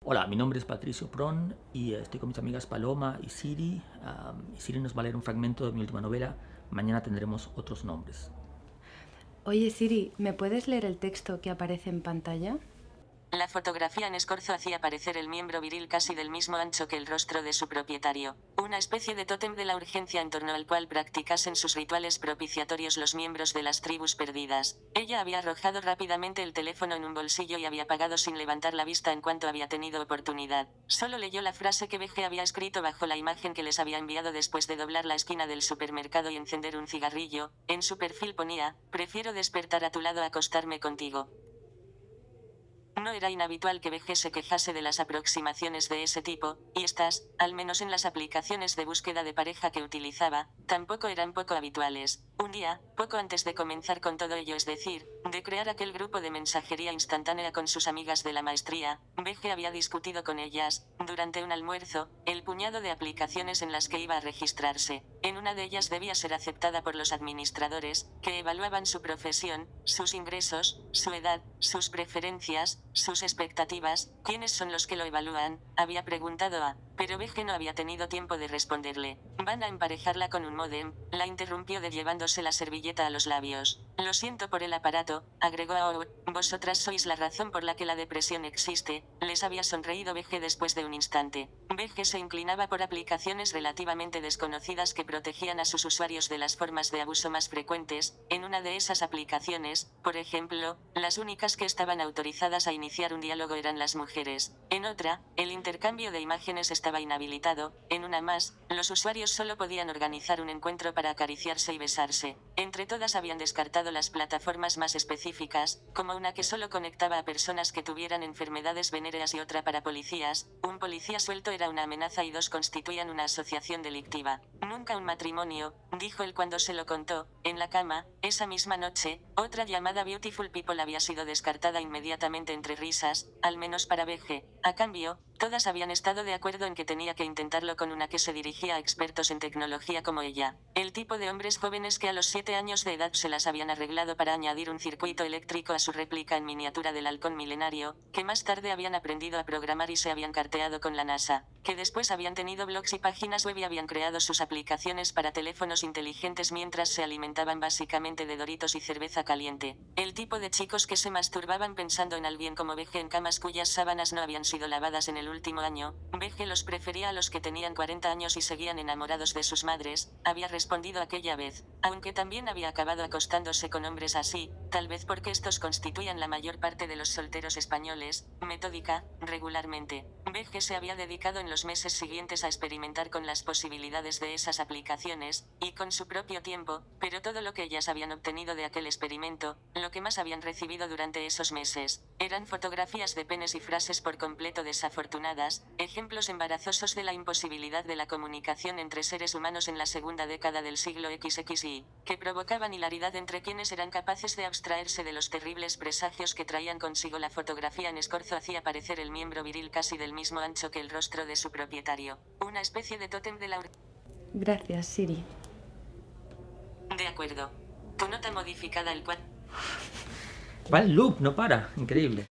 Hola, mi nombre es Patricio Pron y estoy con mis amigas Paloma y Siri. Y Siri nos va a leer un fragmento de mi última novela. Mañana tendremos otros nombres. Oye Siri, ¿me puedes leer el texto que aparece en pantalla? La fotografía en escorzo hacía parecer el miembro viril casi del mismo ancho que el rostro de su propietario, una especie de tótem de la urgencia en torno al cual practicasen sus rituales propiciatorios los miembros de las tribus perdidas. Ella había arrojado rápidamente el teléfono en un bolsillo y había apagado sin levantar la vista en cuanto había tenido oportunidad. Solo leyó la frase que BG había escrito bajo la imagen que les había enviado después de doblar la esquina del supermercado y encender un cigarrillo. En su perfil ponía: prefiero despertar a tu lado a acostarme contigo. No era inhabitual que BG se quejase de las aproximaciones de ese tipo, y estas, al menos en las aplicaciones de búsqueda de pareja que utilizaba, tampoco eran poco habituales. Un día, poco antes de comenzar con todo ello, es decir, de crear aquel grupo de mensajería instantánea con sus amigas de la maestría, BG había discutido con ellas, durante un almuerzo, el puñado de aplicaciones en las que iba a registrarse. En una de ellas debía ser aceptada por los administradores, que evaluaban su profesión, sus ingresos, su edad, sus preferencias, sus expectativas. ¿Quiénes son los que lo evalúan?, había preguntado a, pero BG no había tenido tiempo de responderle. Van a emparejarla con un módem, la interrumpió de llevándose la servilleta a los labios. Lo siento por el aparato, agregó a vosotras sois la razón por la que la depresión existe. Les había sonreído BG después de un instante. BG se inclinaba por aplicaciones relativamente desconocidas que protegían a sus usuarios de las formas de abuso más frecuentes. En una de esas aplicaciones, por ejemplo, las únicas que estaban autorizadas a iniciar un diálogo eran las mujeres. En otra, el intercambio de imágenes estaba inhabilitado. En una más, los usuarios solo podían organizar un encuentro para acariciarse y besarse. Entre todas habían descartado las plataformas más específicas, como una que solo conectaba a personas que tuvieran enfermedades venéreas y otra para policías. Un policía suelto era una amenaza y dos constituían una asociación delictiva. Nunca un matrimonio, dijo él cuando se lo contó. En la cama, esa misma noche, otra llamada Beautiful People había sido descartada inmediatamente entre risas, al menos para BG. A cambio, todas habían estado de acuerdo en que tenía que intentarlo con una que se dirigía a expertos en tecnología como ella. El tipo de hombres jóvenes que a los 7 años de edad se las habían arreglado para añadir un circuito eléctrico a su réplica en miniatura del halcón milenario, que más tarde habían aprendido a programar y se habían carteado con la NASA, que después habían tenido blogs y páginas web y habían creado sus aplicaciones para teléfonos inteligentes mientras se alimentaban básicamente de Doritos y cerveza caliente. El tipo de chicos que se masturbaban pensando en alguien como BG en camas cuyas sábanas no habían sido lavadas en el último año. BG los prefería a los que tenían 40 años y seguían enamorados de sus madres, había respondido aquella vez, aunque también había acabado acostándose con hombres así, tal vez porque estos constituían la mayor parte de los solteros españoles, metódica, regularmente. BG se había dedicado en los meses siguientes a experimentar con las posibilidades de esas aplicaciones, y con su propio tiempo, pero todo lo que ellas habían obtenido de aquel experimento, lo que más habían recibido durante esos meses, eran fotografías de penes y frases por completo desafortunadas, ejemplos embarazosos de la imposibilidad de la comunicación entre seres humanos en la segunda década del siglo XXI, que provocaban hilaridad entre quienes eran capaces de abstraerse de los terribles presagios que traían consigo. La fotografía en escorzo hacía parecer el miembro viril casi del mismo ancho que el rostro de su propietario, una especie de tótem de la Gracias, Siri. De acuerdo. Tu nota modificada el cual. Va el loop, no para. Increíble.